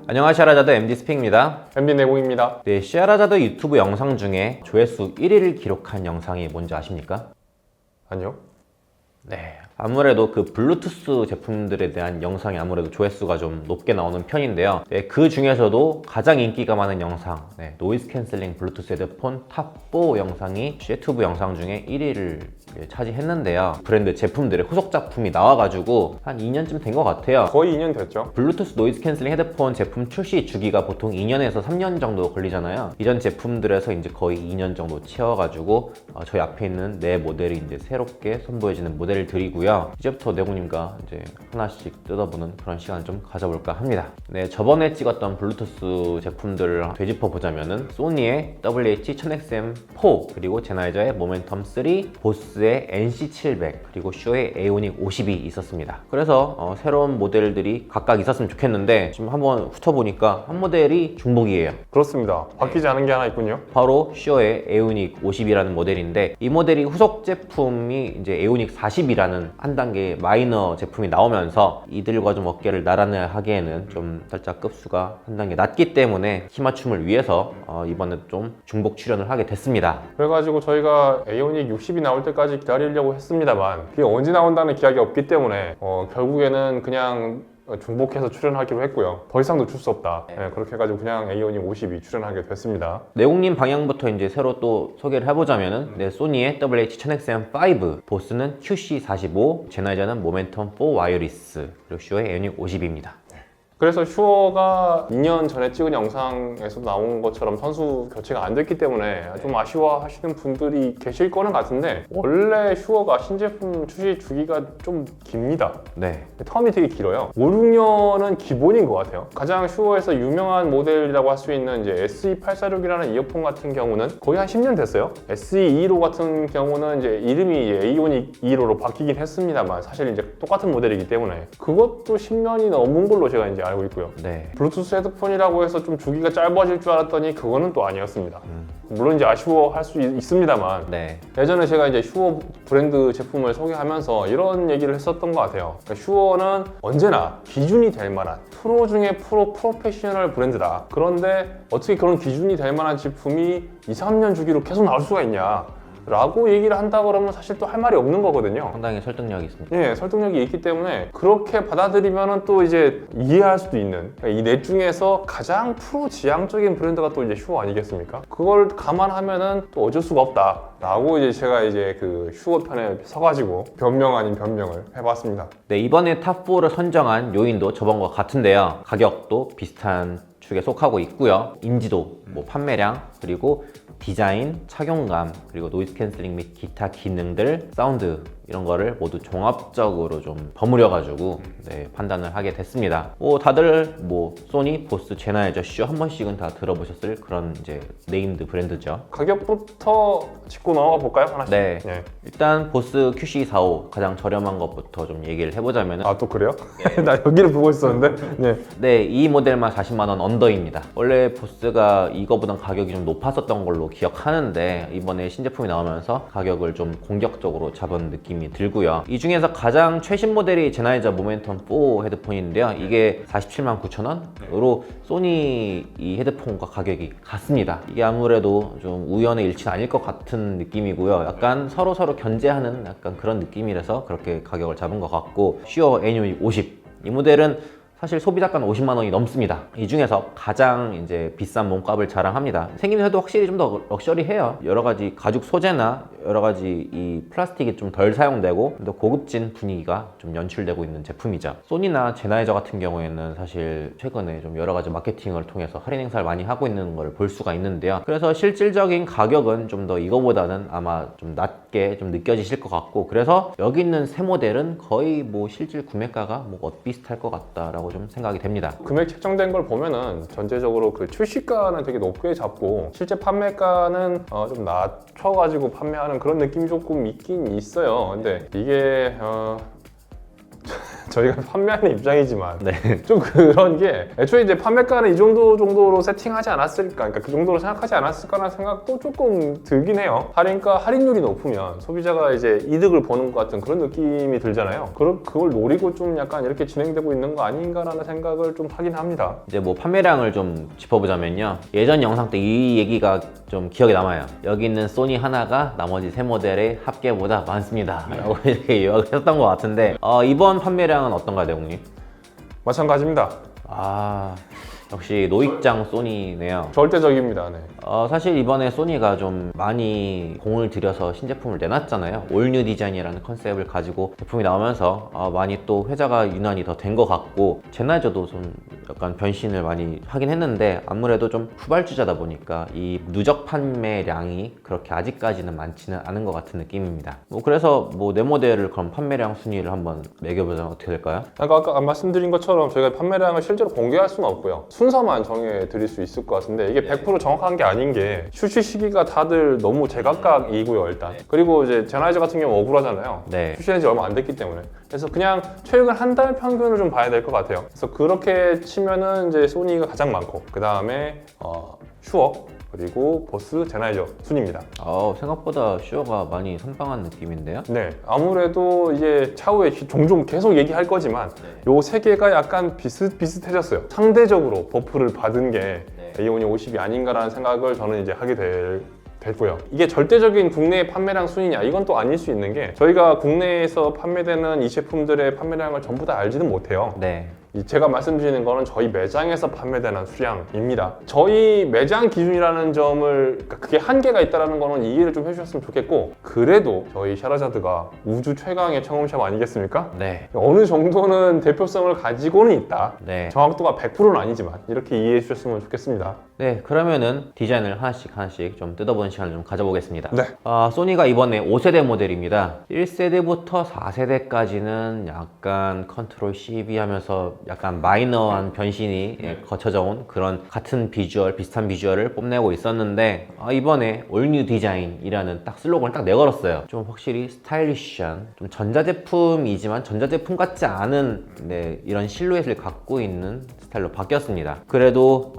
안녕하세요, 샤라자드 MD 스핑입니다. MD 내공입니다. 네, 샤라자드 유튜브 영상 중에 조회수 1위를 기록한 영상이 뭔지 아십니까? 아니요? 네, 아무래도 그 블루투스 제품들에 대한 영상이 아무래도 조회수가 좀 높게 나오는 편인데요. 네, 그 중에서도 가장 인기가 많은 영상, 노이즈 캔슬링 블루투스 헤드폰 탑4 영상이 유튜브 영상 중에 1위를 차지했는데요. 브랜드 제품들의 후속 작품이 나와가지고 한 2년쯤 된 것 같아요. 거의 2년 됐죠. 블루투스 노이즈 캔슬링 헤드폰 제품 출시 주기가 보통 2년에서 3년 정도 걸리잖아요. 이전 제품들에서 이제 거의 2년 정도 채워가지고 저희 앞에 있는 네 모델이 이제 새롭게 선보여지는 모델을 드리고요. 이제부터 내공님과 이제 하나씩 뜯어보는 그런 시간을 좀 가져볼까 합니다. 네, 저번에 찍었던 블루투스 제품들을 되짚어 보자면은 소니의 WH-1000XM4 그리고 제나이저의 모멘텀 3, 보스의 NC700 그리고 슈어의 에오닉 50이 있었습니다. 그래서 새로운 모델들이 각각 있었으면 좋겠는데 지금 한번 훑어보니까 한 모델이 중복이에요. 그렇습니다. 바뀌지 않은 게 하나 있군요. 바로 슈어의 에오닉 50이라는 모델인데 이 모델이 후속 제품이 이제 에오닉 40이라는 한 단계 마이너 제품이 나오면서 이들과 좀 어깨를 나란히 하기에는 좀 살짝 급수가 한 단계 낮기 때문에 키 맞춤을 위해서 이번에 좀 중복 출연을 하게 됐습니다. 그래가지고 저희가 에오닉 60이 나올 때까지 기다리려고 했습니다만 그게 언제 나온다는 기약이 없기 때문에 결국에는 그냥 중복해서 출연하기로 했고요. 더 이상 늦출 수 없다. 네, 그렇게 해가지고 그냥 에오닉 50이 출연하게 됐습니다. 내공님 방향부터 이제 새로 또 소개를 해보자면은 소니의 WH-1000XM5, 보스는 QC45, 제나이저는 모멘텀 4 와이어리스, 그리고 슈어의 에오닉 50입니다. 그래서 슈어가 2년 전에 찍은 영상에서 나온 것처럼 선수 교체가 안 됐기 때문에 좀 아쉬워하시는 분들이 계실 거는 같은데 원래 슈어가 신제품 출시 주기가 좀 깁니다. 네. 텀이 되게 길어요. 5, 6년은 기본인 것 같아요. 가장 슈어에서 유명한 모델이라고 할 수 있는 이제 SE846이라는 이어폰 같은 경우는 거의 한 10년 됐어요. SE2로 같은 경우는 이제 이름이 에이오닉 2로로 바뀌긴 했습니다만 사실 이제 똑같은 모델이기 때문에 그것도 10년이 넘은 걸로 제가 이제 알고 있고요. 네. 블루투스 헤드폰이라고 해서 좀 주기가 짧아질 줄 알았더니 그거는 또 아니었습니다. 물론 이제 아쉬워할 수 있습니다만 네. 예전에 제가 이제 슈어 브랜드 제품을 소개하면서 이런 얘기를 했었던 것 같아요. 그러니까 슈어는 언제나 기준이 될 만한 프로 중에 프로페셔널 브랜드다. 그런데 어떻게 그런 기준이 될 만한 제품이 2, 3년 주기로 계속 나올 수가 있냐 라고 얘기를 한다 그러면 사실 또 할 말이 없는 거거든요. 상당히 설득력이 있습니다. 예, 설득력이 있기 때문에 그렇게 받아들이면은 또 이제 이해할 수도 있는 이 넷 중에서 가장 프로 지향적인 브랜드가 또 이제 슈어 아니겠습니까? 그걸 감안하면은 또 어쩔 수가 없다 라고 이제 제가 이제 그 슈어 편에 서가지고 변명 아닌 변명을 해봤습니다. 네, 이번에 탑4를 선정한 요인도 저번과 같은데요. 가격도 비슷한 축에 속하고 있고요. 인지도, 판매량, 그리고 디자인, 착용감, 그리고 노이즈 캔슬링 및 기타 기능들, 사운드 이런 거를 모두 종합적으로 좀 버무려가지고 판단을 하게 됐습니다. 다들 소니, 보스, 제나이저, 슈어 한 번씩은 다 들어보셨을 그런 이제 네임드 브랜드죠. 가격부터 짚고 넘어가 볼까요? 하나씩? 네. 예. 일단 보스 QC45 가장 저렴한 것부터 좀 얘기를 해보자면 아, 또 그래요? 나 여기를 보고 있었는데. 네, 이 모델만 40만 원 언더입니다. 원래 보스가 이거보단 가격이 좀 높았었던 걸로 기억하는데 이번에 신제품이 나오면서 가격을 좀 공격적으로 잡은 느낌이 들고요. 이 중에서 가장 최신 모델이 제나이저 모멘텀 4 헤드폰인데요. 이게 47만 9천 원으로 소니 이 헤드폰과 가격이 같습니다. 이게 아무래도 좀 우연의 일치는 아닐 것 같은 느낌이고요. 약간 서로 견제하는 약간 그런 느낌이라서 그렇게 가격을 잡은 것 같고, 슈어 에오닉 50 이 모델은 사실 소비자가는 50만 원이 넘습니다. 이 중에서 가장 이제 비싼 몸값을 자랑합니다. 생김새도 확실히 좀 더 럭셔리해요. 여러 가지 가죽 소재나 여러 가지 이 플라스틱이 좀 덜 사용되고 더 고급진 분위기가 좀 연출되고 있는 제품이죠. 소니나 제나이저 같은 경우에는 사실 최근에 좀 여러 가지 마케팅을 통해서 할인 행사를 많이 하고 있는 걸 볼 수가 있는데요. 그래서 실질적인 가격은 좀 더 이거보다는 아마 좀 낮게 좀 느껴지실 것 같고, 그래서 여기 있는 새 모델은 거의 실질 구매가가 비슷할 것 같다라고 좀 생각이 됩니다. 금액 책정된 걸 보면은 전체적으로 그 출시가는 되게 높게 잡고 실제 판매가는 좀 낮춰가지고 판매하는 그런 느낌이 조금 있긴 있어요. 근데 이게 저희가 판매하는 입장이지만 네. 좀 그런 게 애초에 이제 판매가는 이 정도로 세팅하지 않았을까, 그러니까 그 정도로 생각하지 않았을까라는 생각도 조금 들긴 해요. 할인가 할인율이 높으면 소비자가 이제 이득을 보는 것 같은 그런 느낌이 들잖아요. 그걸 노리고 좀 약간 이렇게 진행되고 있는 거 아닌가라는 생각을 좀 하긴 합니다. 이제 뭐 판매량을 좀 짚어보자면요. 예전 영상 때 이 얘기가 좀 기억에 남아요. 여기 있는 소니 하나가 나머지 세 모델의 합계보다 많습니다. 라고 이렇게 요약을 했던 것 같은데 이번 판매량은 어떤가요, 대웅님? 마찬가지입니다. 역시 노익장 소니네요. 절대적입니다. 네. 사실 이번에 소니가 좀 많이 공을 들여서 신제품을 내놨잖아요. 올뉴 디자인이라는 컨셉을 가지고 제품이 나오면서 많이 또 회자가 유난히 더 된 것 같고, 제나이저도 좀 약간 변신을 많이 하긴 했는데 아무래도 좀 후발주자다 보니까 이 누적 판매량이 그렇게 아직까지는 많지는 않은 것 같은 느낌입니다. 그래서 내 모델을 그럼 판매량 순위를 한번 매겨보자면 어떻게 될까요? 아까 말씀드린 것처럼 저희가 판매량을 실제로 공개할 수는 없고요. 순서만 정해드릴 수 있을 것 같은데 이게 100% 정확한 게 아닌 게 출시 시기가 다들 너무 제각각이고요, 일단. 그리고 이제 제나이저 같은 경우 억울하잖아요. 네. 출시한 지 얼마 안 됐기 때문에. 그래서 그냥 최근 한 달 평균을 좀 봐야 될 것 같아요. 그래서 그렇게 치면은 이제 소니가 가장 많고, 그 다음에 슈어, 그리고 보스, 제나이저 순입니다. 생각보다 슈어가 많이 선방한 느낌인데요? 네, 아무래도 이제 차후에 종종 계속 얘기할 거지만 요 세 개가 약간 비슷비슷해졌어요. 상대적으로 버프를 받은 게 A50이 50이 아닌가라는 생각을 저는 이제 하게 됐고요. 이게 절대적인 국내 판매량 순위냐, 이건 또 아닐 수 있는 게 저희가 국내에서 판매되는 이 제품들의 판매량을 전부 다 알지는 못해요. 네. 제가 말씀드리는 거는 저희 매장에서 판매되는 수량입니다. 저희 매장 기준이라는 점을, 그러니까 그게 한계가 있다는 거는 이해를 좀 해주셨으면 좋겠고, 그래도 저희 샤라자드가 우주 최강의 청음샵 아니겠습니까? 네. 어느 정도는 대표성을 가지고는 있다. 네. 정확도가 100%는 아니지만 이렇게 이해해 주셨으면 좋겠습니다. 네, 그러면은 디자인을 하나씩 좀 뜯어보는 시간을 좀 가져보겠습니다. 네. 소니가 이번에 5세대 모델입니다. 1세대부터 4세대까지는 약간 컨트롤 CV 하면서 약간 마이너한 변신이 거쳐져 온 그런 같은 비주얼, 비슷한 비주얼을 뽐내고 있었는데 이번에 올뉴 디자인이라는 딱 슬로건을 딱 내걸었어요. 좀 확실히 스타일리시한, 좀 전자제품이지만 전자제품 같지 않은 이런 실루엣을 갖고 있는 스타일로 바뀌었습니다. 그래도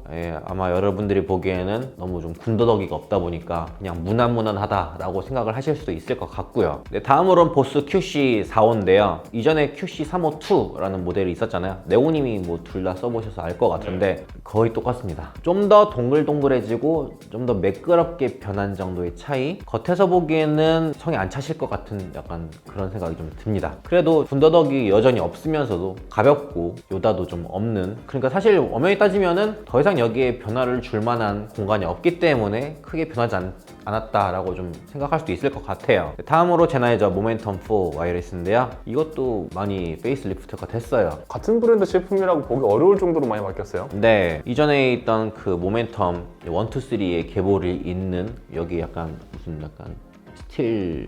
아마 여러분들이 보기에는 너무 좀 군더더기가 없다 보니까 그냥 무난무난하다라고 생각을 하실 수도 있을 것 같고요. 다음으로는 보스 QC45인데요. 이전에 QC352라는 모델이 있었잖아요. 네오님이 둘 다 써보셔서 알 것 같은데 거의 똑같습니다. 좀 더 동글동글해지고 좀 더 매끄럽게 변한 정도의 차이. 겉에서 보기에는 성이 안 차실 것 같은 약간 그런 생각이 좀 듭니다. 그래도 군더더기 여전히 없으면서도 가볍고 요다도 좀 없는, 그러니까 사실 엄연히 따지면은 더 이상 여기에 변화를 줄 만한 공간이 없기 때문에 크게 변하지 않았다라고 좀 생각할 수도 있을 것 같아요. 다음으로 제나이저 모멘텀 4 와이어리스인데요. 이것도 많이 페이스리프트가 됐어요. 같은 브랜드 제품이라고 보기 어려울 정도로 많이 바뀌었어요. 네, 이전에 있던 그 모멘텀 1, 2, 3의 계보를 잇는, 여기 약간 무슨 약간 스틸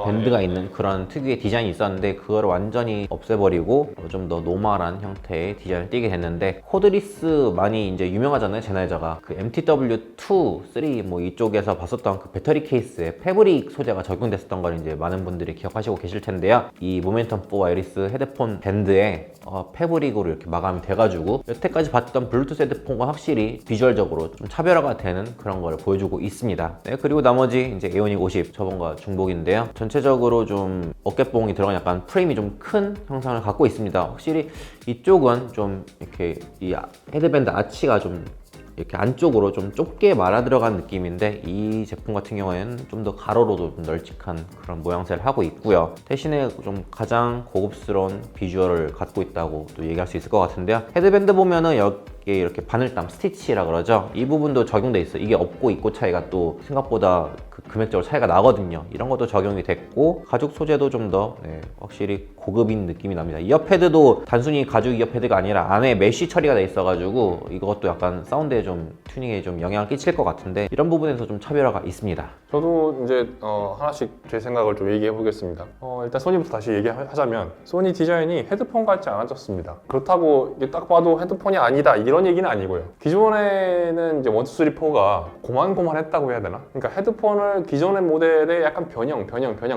밴드가 있는 그런 특유의 디자인이 있었는데 그걸 완전히 없애버리고 좀 더 노멀한 형태의 디자인을 띄게 됐는데, 코드리스 많이 이제 유명하잖아요. 제나이저가 그 MTW2, 3 이쪽에서 봤었던 그 배터리 케이스에 패브릭 소재가 적용됐었던 걸 이제 많은 분들이 기억하시고 계실 텐데요. 이 모멘텀 4 와이어리스 헤드폰 밴드에 패브릭으로 이렇게 마감이 돼가지고 여태까지 봤던 블루투스 헤드폰과 확실히 비주얼적으로 좀 차별화가 되는 그런 걸 보여주고 있습니다. 네, 그리고 나머지 이제 에오닉 50 저번과 중복인데요. 전체적으로 좀 어깨뽕이 들어간 약간 프레임이 좀 큰 형상을 갖고 있습니다. 확실히 이쪽은 좀 이렇게 이 헤드밴드 아치가 좀 이렇게 안쪽으로 좀 좁게 말아 들어간 느낌인데, 이 제품 같은 경우에는 좀 더 가로로도 좀 널찍한 그런 모양새를 하고 있고요. 대신에 좀 가장 고급스러운 비주얼을 갖고 있다고 또 얘기할 수 있을 것 같은데요. 헤드밴드 보면은 여기에 이렇게 바늘땀 스티치라 그러죠. 이 부분도 적용돼 있어요. 이게 없고 있고 차이가 또 생각보다 금액적으로 차이가 나거든요. 이런 것도 적용이 됐고, 가죽 소재도 좀 더 확실히 고급인 느낌이 납니다. 이어패드도 단순히 가죽 이어패드가 아니라 안에 메쉬 처리가 돼 있어가지고 이것도 약간 사운드에 좀 튜닝에 좀 영향을 끼칠 것 같은데, 이런 부분에서 좀 차별화가 있습니다. 저도 이제 하나씩 제 생각을 좀 얘기해 보겠습니다. 일단 소니부터 다시 얘기하자면, 소니 디자인이 헤드폰 같지 않아졌습니다. 그렇다고 이게 딱 봐도 헤드폰이 아니다 이런 얘기는 아니고요. 기존에는 이제 1, 2, 3, 4가 고만고만했다고 해야 되나? 그러니까 헤드폰을 기존의 모델의 약간 변형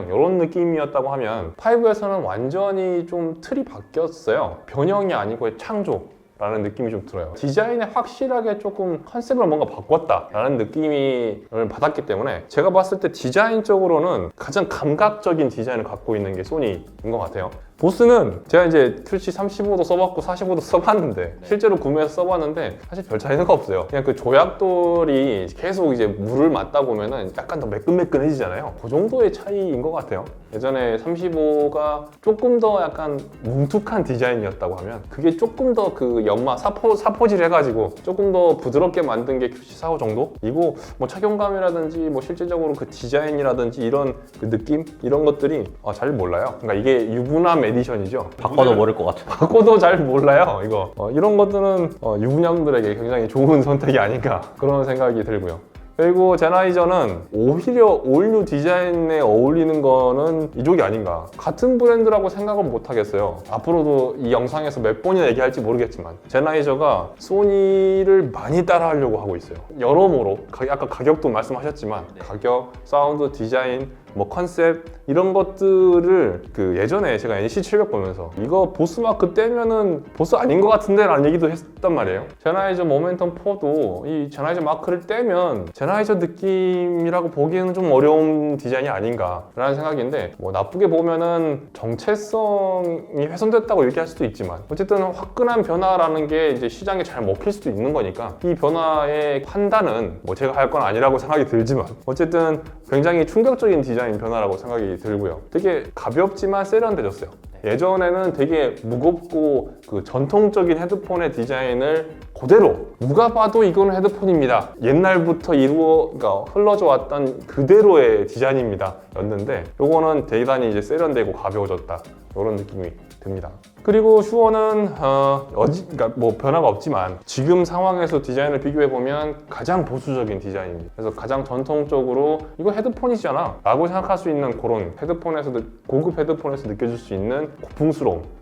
이런 느낌이었다고 하면 5에서는 완전히 좀 틀이 바뀌었어요. 변형이 아니고 창조 라는 느낌이 좀 들어요. 디자인에 확실하게 조금 컨셉을 뭔가 바꿨다라는 느낌을 받았기 때문에 제가 봤을 때 디자인적으로는 가장 감각적인 디자인을 갖고 있는 게 소니인 것 같아요. 보스는 제가 이제 큐시 35도 써봤고 45도 써봤는데 실제로 구매해서 써봤는데 사실 별 차이가 없어요. 그냥 그 조약돌이 계속 이제 물을 맞다 보면은 약간 더 매끈매끈해지잖아요. 그 정도의 차이인 것 같아요. 예전에 35가 조금 더 약간 뭉툭한 디자인이었다고 하면 그게 조금 더 그 연마 사포질 해가지고 조금 더 부드럽게 만든 게 QC45 정도? 이거 뭐 착용감이라든지 뭐 실질적으로 그 디자인이라든지 이런 그 느낌? 이런 것들이 잘 몰라요. 그러니까 이게 유부남 에디션이죠. 바꿔도 모를 것 같아요. 바꿔도 잘 몰라요 이거. 이런 것들은 유부남들에게 굉장히 좋은 선택이 아닌가 그런 생각이 들고요. 그리고 제나이저는 오히려 올뉴 디자인에 어울리는 거는 이쪽이 아닌가. 같은 브랜드라고 생각을 못 하겠어요. 앞으로도 이 영상에서 몇 번이나 얘기할지 모르겠지만 제나이저가 소니를 많이 따라하려고 하고 있어요. 여러모로 아까 가격도 말씀하셨지만 가격, 사운드, 디자인, 뭐 컨셉 이런 것들을 그 예전에 제가 NC700 보면서 이거 보스 마크 떼면은 보스 아닌 것 같은데 라는 얘기도 했단 말이에요. 제나이저 모멘텀 4도 이 제나이저 마크를 떼면 제나이저 느낌이라고 보기에는 좀 어려운 디자인이 아닌가 라는 생각인데 뭐 나쁘게 보면은 정체성이 훼손됐다고 얘기할 수도 있지만 어쨌든 화끈한 변화라는 게 이제 시장에 잘 먹힐 수도 있는 거니까 이 변화의 판단은 뭐 제가 할 건 아니라고 생각이 들지만 어쨌든 굉장히 충격적인 디자인 변화라고 생각이 들고요. 되게 가볍지만 세련돼졌어요. 예전에는 되게 무겁고 그 전통적인 헤드폰의 디자인을 그대로 누가 봐도 이건 헤드폰입니다. 옛날부터 그러니까 흘러져 왔던 그대로의 디자인입니다. 였는데 요거는 대단히 이제 세련되고 가벼워졌다. 이런 느낌이 듭니다. 그리고 슈어는 그러니까 뭐 변화가 없지만 지금 상황에서 디자인을 비교해 보면 가장 보수적인 디자인입니다. 그래서 가장 전통적으로 이거 헤드폰이잖아 라고 생각할 수 있는 그런 고급 헤드폰에서 느껴질 수 있는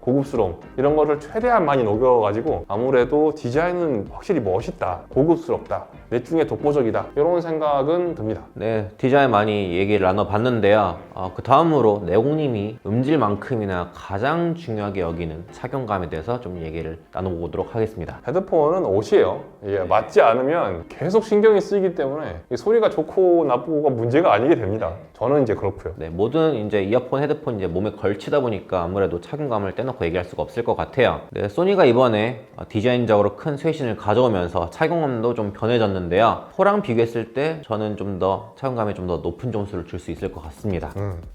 고급스러움 이런 거를 최대한 많이 녹여가지고 아무래도 디자인은 확실히 멋있다, 고급스럽다, 내 중에 독보적이다 이런 생각은 듭니다. 네, 디자인 많이 얘기를 나눠봤는데요. 그 다음으로 내공님이 음질만큼이나 가장 중요하게 여기는 착용감에 대해서 좀 얘기를 나눠보도록 하겠습니다. 헤드폰은 옷이에요. 이게 맞지 않으면 계속 신경이 쓰이기 때문에 소리가 좋고 나쁘고가 문제가 아니게 됩니다. 저는 이제 그렇고요. 네, 모든 이제 이어폰, 헤드폰 이제 몸에 걸치다 보니까 아무래도 착용감을 떼놓고 얘기할 수가 없을 것 같아요. 네, 소니가 이번에 디자인적으로 큰 쇄신을 가져오면서 착용감도 좀 변해졌는데요. 4랑 비교했을 때 저는 좀 더 착용감에 좀 더 높은 점수를 줄 수 있을 것 같습니다.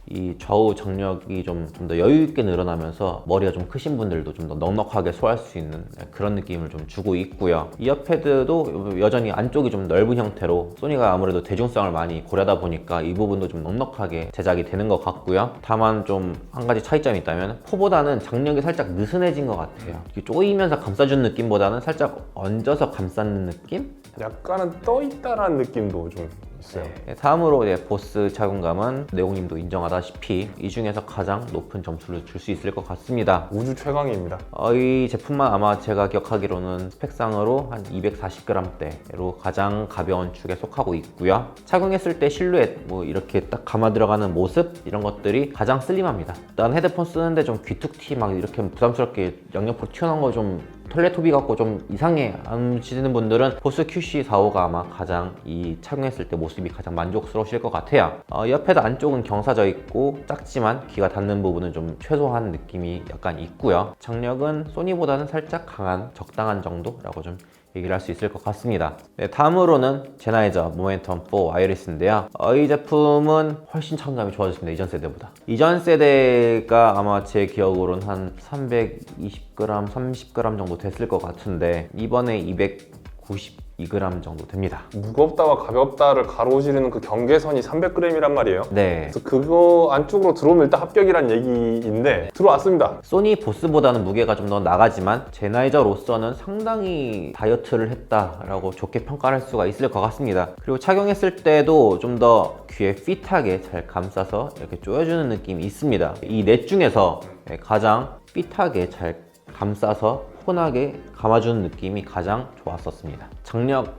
이 좌우 정력이 좀 더 여유 있게 늘어나면서 머리가 좀 크신 분들도 좀 더 넉넉하게 소화할 수 있는 그런 느낌을 좀 주고 있고요. 이어패드도 여전히 안쪽이 좀 넓은 형태로 소니가 아무래도 대중성을 많이 고려하다 보니까 이 부분도 좀 넉넉하게 제작이 되는 것 같고요. 다만 좀 한 가지 차이점이 있다면 4보다는 장력이 살짝 느슨해진 것 같아요. 쪼이면서 감싸주는 느낌보다는 살짝 얹어서 감싸는 느낌? 약간은 떠있다라는 느낌도 좀 있어요. 네, 다음으로 보스 착용감은 내공님도 인정하다시피 이 중에서 가장 높은 점수를 줄 수 있을 것 같습니다. 우주 최강입니다. 이 제품만 아마 제가 기억하기로는 스펙상으로 한 240g대로 가장 가벼운 축에 속하고 있고요. 착용했을 때 실루엣, 뭐 이렇게 딱 감아 들어가는 모습 이런 것들이 가장 슬림합니다. 난 헤드폰 쓰는데 좀 귀툭티 막 이렇게 부담스럽게 양옆으로 튀어나온 거 좀 텔레토비 같고 좀 이상해 하시는 분들은 보스 QC45가 아마 가장 이 착용했을 때 모습이 가장 만족스러우실 것 같아요. 옆에도 안쪽은 경사져 있고 작지만 귀가 닿는 부분은 좀 최소한 느낌이 약간 있고요. 장력은 소니보다는 살짝 강한 적당한 정도라고 좀 얘기를 할 수 있을 것 같습니다. 네, 다음으로는 제나이저 모멘텀 4 와이어리스인데요. 이 제품은 훨씬 착용감이 좋아졌습니다. 이전 세대보다. 이전 세대가 아마 제 기억으로는 한 320g, 30g 정도 됐을 것 같은데 이번에 292g 정도 됩니다. 무겁다와 가볍다를 가로지르는 그 경계선이 300g이란 말이에요. 네. 그래서 그거 안쪽으로 들어오면 일단 합격이란 얘기인데 들어왔습니다. 소니 보스보다는 무게가 좀 더 나가지만 제나이저로서는 상당히 다이어트를 했다라고 좋게 평가를 할 수가 있을 것 같습니다. 그리고 착용했을 때도 좀 더 귀에 핏하게 잘 감싸서 이렇게 조여주는 느낌이 있습니다. 이 넷 중에서 가장 핏하게 잘 감싸서 폰하게 감아주는 느낌이 가장 좋았었습니다. 장력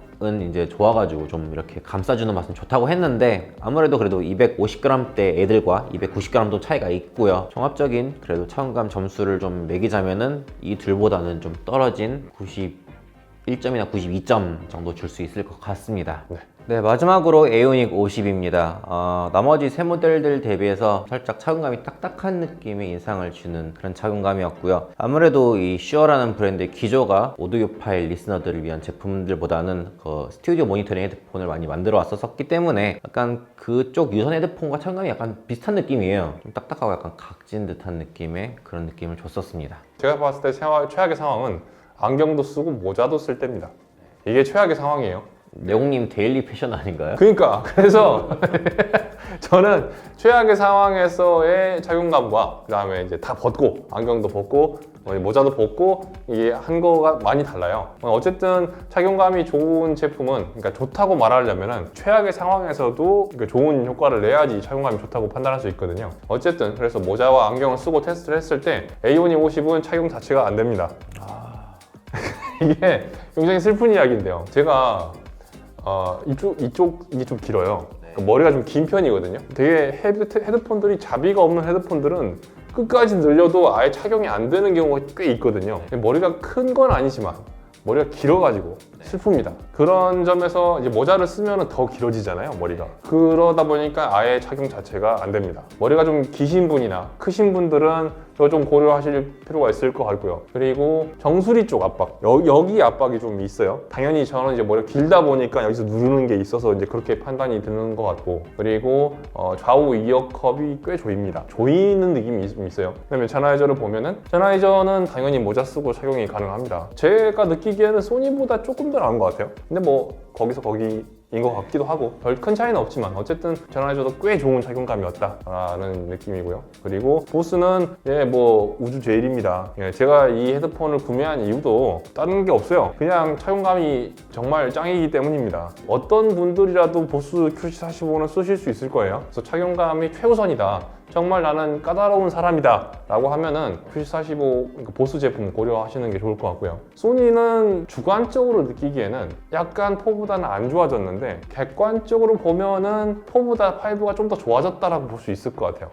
이제 좋아가지고 좀 이렇게 감싸주는 맛은 좋다고 했는데 아무래도 그래도 250g대 애들과 290g도 차이가 있고요. 종합적인 그래도 차원감 점수를 좀 매기자면은 이 둘보다는 좀 떨어진 91점이나 92점 정도 줄 수 있을 것 같습니다. 네, 마지막으로 에오닉 50입니다. 나머지 세 모델들 대비해서 살짝 착용감이 딱딱한 느낌의 인상을 주는 그런 착용감이었고요. 아무래도 이 슈어라는 브랜드의 기조가 오디오 파일 리스너들을 위한 제품들보다는 그 스튜디오 모니터링 헤드폰을 많이 만들어 왔었기 때문에 약간 그쪽 유선 헤드폰과 착용감이 약간 비슷한 느낌이에요. 좀 딱딱하고 약간 각진 듯한 느낌의 그런 느낌을 줬었습니다. 제가 봤을 때 최악의 상황은 안경도 쓰고 모자도 쓸 때입니다. 이게 최악의 상황이에요. 내공님 데일리 패션 아닌가요? 그러니까 그래서 저는 최악의 상황에서의 착용감과 그다음에 이제 다 벗고 안경도 벗고 모자도 벗고 이게 한 거가 많이 달라요. 어쨌든 착용감이 좋은 제품은 그러니까 좋다고 말하려면은 최악의 상황에서도 좋은 효과를 내야지 착용감이 좋다고 판단할 수 있거든요. 어쨌든 그래서 모자와 안경을 쓰고 테스트를 했을 때 에이오닉 50은 착용 자체가 안 됩니다. 이게 굉장히 슬픈 이야기인데요. 제가 이쪽이 좀 길어요. 머리가 좀 긴 편이거든요. 되게 헤드폰들이 자비가 없는 헤드폰들은 끝까지 늘려도 아예 착용이 안 되는 경우가 꽤 있거든요. 머리가 큰 건 아니지만 머리가 길어가지고 슬픕니다. 그런 점에서 이제 모자를 쓰면 더 길어지잖아요, 머리가. 그러다 보니까 아예 착용 자체가 안 됩니다. 머리가 좀 기신 분이나 크신 분들은 이거 좀 고려하실 필요가 있을 것 같고요. 그리고 정수리 쪽 압박, 여기 압박이 좀 있어요. 당연히 저는 이제 머리가 길다 보니까 여기서 누르는 게 있어서 이제 그렇게 판단이 드는 것 같고, 그리고 좌우 이어컵이 꽤 조입니다. 조이는 느낌이 있어요. 그다음에 제나이저를 보면은 제나이저는 당연히 모자 쓰고 착용이 가능합니다. 제가 느끼기에는 소니보다 조금 더 나은 것 같아요. 근데 뭐 거기서 거기인 것 같기도 하고 별 큰 차이는 없지만 어쨌든 제나이저도 꽤 좋은 착용감이었다라는 느낌이고요. 그리고 보스는 뭐 우주 제일입니다. 제가 이 헤드폰을 구매한 이유도 다른 게 없어요. 그냥 착용감이 정말 짱이기 때문입니다. 어떤 분들이라도 보스 QC45는 쓰실 수 있을 거예요. 그래서 착용감이 최우선이다. 정말 나는 까다로운 사람이다 라고 하면은 QC45 그러니까 보스 제품 고려하시는 게 좋을 것 같고요. 소니는 주관적으로 느끼기에는 약간 4보다는 안 좋아졌는데 객관적으로 보면은 4보다 5가 좀 더 좋아졌다라고 볼 수 있을 것 같아요.